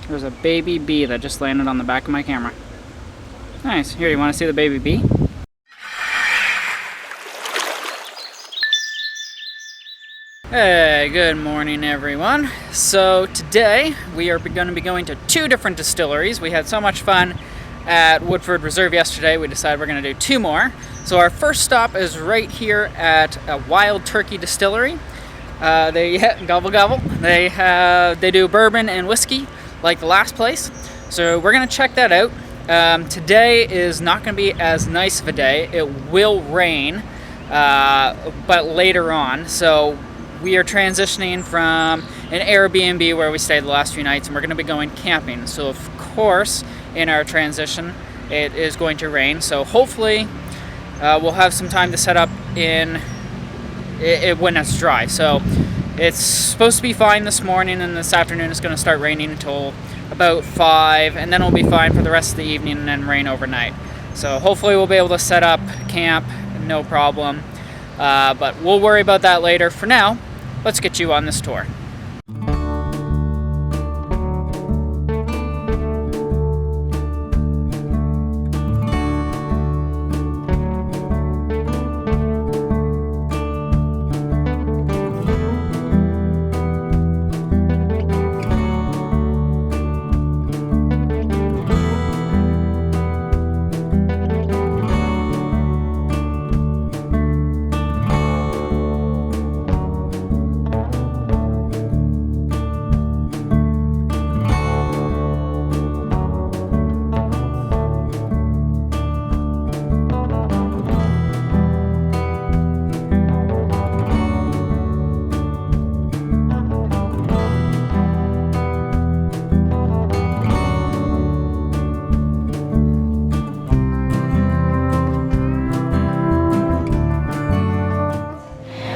There's a baby bee that just landed on the back of my camera. Nice. Here, you want to see the baby bee? Hey, good morning everyone. So today we are going to be going to 2 different distilleries. We had so much fun at Woodford Reserve yesterday, we decided we're going to do 2 more. So our first stop is right here at Wild Turkey Distillery. Gobble gobble. They do bourbon and whiskey like the last place. So we're going to check that out. Today is not going to be as nice of a day. It will rain, but later on. So we are transitioning from an Airbnb where we stayed the last few nights, and we're going to be going camping. So of course, in our transition, it is going to rain. So hopefully, we'll have some time to set up in it when it's dry. So it's supposed to be fine this morning, and this afternoon it's going to start raining until about 5, and then it'll be fine for the rest of the evening and then rain overnight. So hopefully we'll be able to set up camp, no problem. But we'll worry about that later. For now, let's get you on this tour.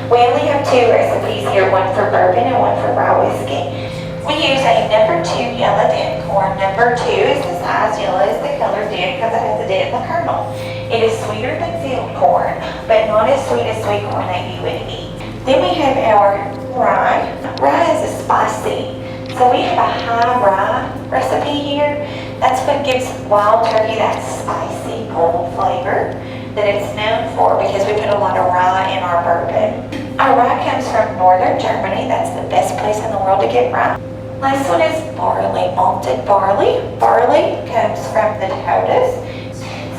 We only have 2 recipes here, one for bourbon and one for rye whiskey. We use a number 2 yellow dent corn. Number 2 is the size yellow is the color dent because it has a dent in the kernel. It is sweeter than field corn, but not as sweet as sweet corn that you would eat. Then we have our rye. Rye is a spicy, so we have a high rye recipe here. That's what gives Wild Turkey that spicy, bold flavor that it's known for, because we put a lot of rye in our bourbon. Our rye comes from northern Germany. That's the best place in the world to get rye. Last one is barley, malted barley. Barley comes from the Dakotas.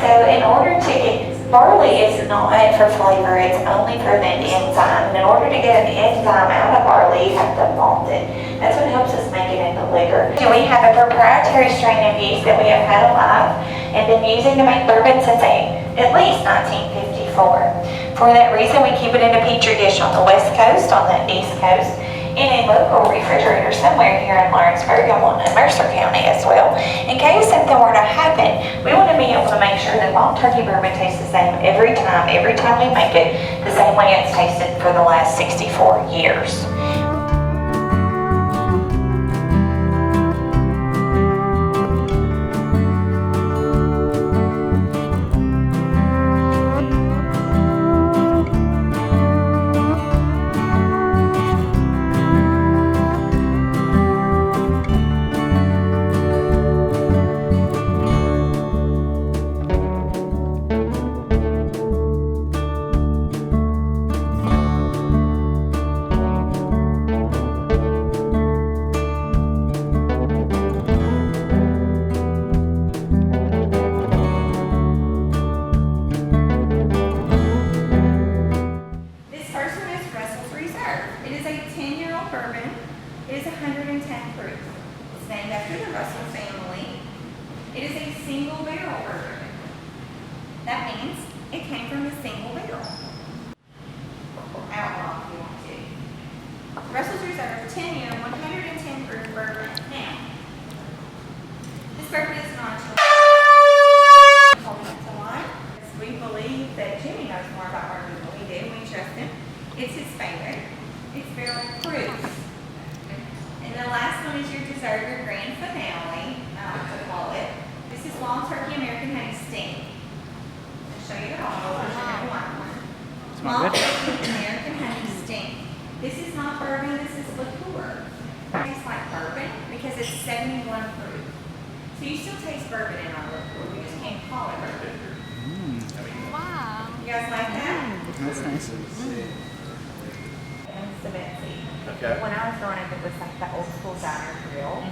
So in order to get, barley is not for flavor, it's only for the enzyme. And in order to get an enzyme out of barley, you have to malt it. That's what helps us make it into liquor. So we have a proprietary strain of yeast that we have had alive and been using to make bourbon since at least 1954. For that reason, we keep it in a petri dish on the west coast, on the east coast, in a local refrigerator somewhere here in Lawrenceburg and one in Mercer County as well. In case something were to happen, we want to be able to make sure that Wild Turkey bourbon tastes the same every time we make it, the same way it's tasted for the last 64 years. Bourbon is 110 proof. It's named after the Russell family. It is a single barrel bourbon. That means it came from a single barrel. Outlaw if you want to. Russell's Reserve 10-year, 110 proof bourbon. Now, this bourbon is not we believe that Jimmy knows more about bourbon than we do. We trust him. It's his favorite. It's barrel proof. And the last one is your dessert, your grand finale, I like to call it. This is Wild Turkey American Honey Sting. I'll show you the bottle. Wild Turkey American Honey Sting. This is not bourbon, this is liqueur. It tastes like bourbon because it's 71 proof. So you still taste bourbon in our liqueur. We just can't call it bourbon. Wow. You guys like that? That's nice. And it's the Betsy. Okay. When I was growing up, it was like the old school diner grill.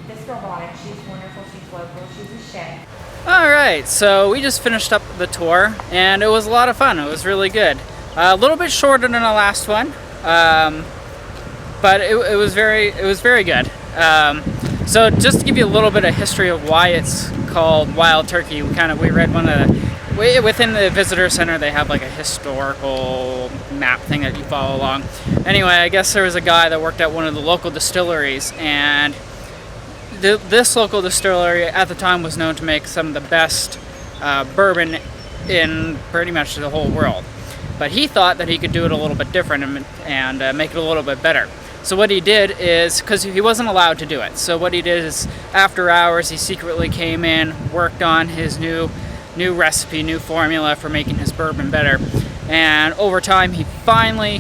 This girl bought it. She's wonderful. She's local. She's a chef. All right, so we just finished up the tour, and it was a lot of fun. It was really good. A little bit shorter than the last one, but it was very good. So just to give you a little bit of history of why it's called Wild Turkey, we read one of the, within the visitor center they have like a historical map thing that you follow along. Anyway, I guess there was a guy that worked at one of the local distilleries, and this local distillery at the time was known to make some of the best bourbon in pretty much the whole world. But he thought that he could do it a little bit different and make it a little bit better. So what he did is, because he wasn't allowed to do it, so what he did is after hours he secretly came in, worked on his new recipe, new formula for making his bourbon better, and over time he finally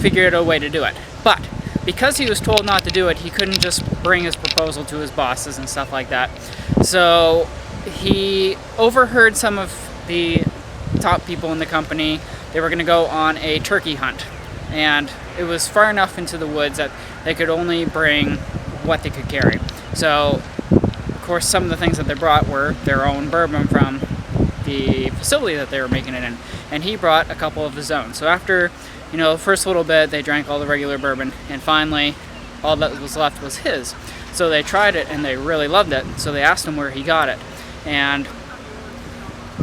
figured a way to do it. But because he was told not to do it, he couldn't just bring his proposal to his bosses and stuff like that. So he overheard some of the top people in the company. They were going to go on a turkey hunt, and it was far enough into the woods that they could only bring what they could carry. So of course some of the things that they brought were their own bourbon from the facility that they were making it in, and he brought a couple of his own. So after the first little bit they drank all the regular bourbon, and finally all that was left was his. So they tried it and they really loved it, so they asked him where he got it, and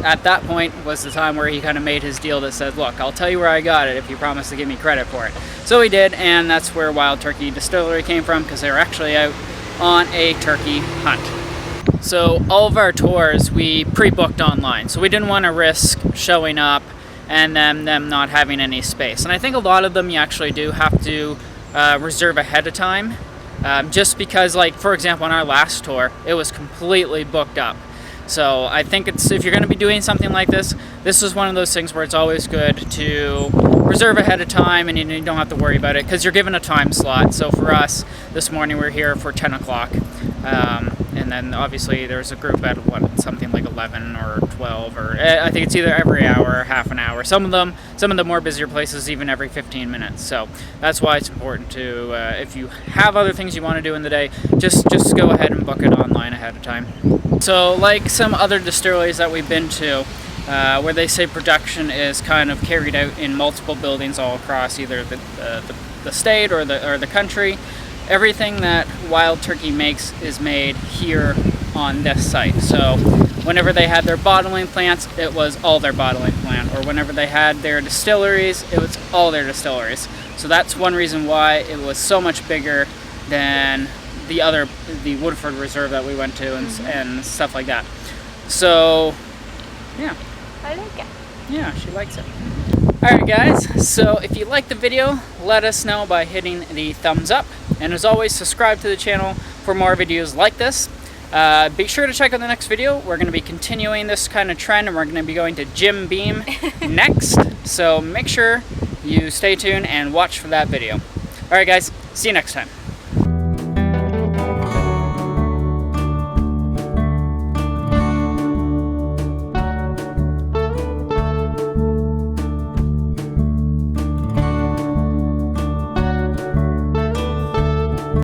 at that point was the time where he kind of made his deal that said, look, I'll tell you where I got it if you promise to give me credit for it. So he did, and that's where Wild Turkey Distillery came from, because they were actually out on a turkey hunt. So all of our tours we pre-booked online, so we didn't want to risk showing up and then them not having any space. And I think a lot of them you actually do have to reserve ahead of time, just because, like, for example, on our last tour, it was completely booked up. So I think if you're going to be doing something like this, this is one of those things where it's always good to reserve ahead of time, and you don't have to worry about it because you're given a time slot. So for us, this morning we're here for 10 o'clock. And then obviously there's a group at something like 11 or 12, or I think it's either every hour or half an hour. Some of the more busier places even every 15 minutes. So that's why it's important to, if you have other things you want to do in the day, just go ahead and book it online ahead of time. So like some other distilleries that we've been to, where they say production is kind of carried out in multiple buildings all across either the state or the country, everything that Wild Turkey makes is made here on this site. So whenever they had their bottling plants, it was all their bottling plant, or whenever they had their distilleries, it was all their distilleries. So that's one reason why it was so much bigger than the Woodford Reserve that we went to and stuff like that. So yeah, I like it. yeah, she likes it. Alright guys, so if you liked the video, let us know by hitting the thumbs up, and as always, subscribe to the channel for more videos like this. Be sure to check out the next video. We're going to be continuing this kind of trend, and we're going to be going to Jim Beam next, so make sure you stay tuned and watch for that video. Alright guys, see you next time.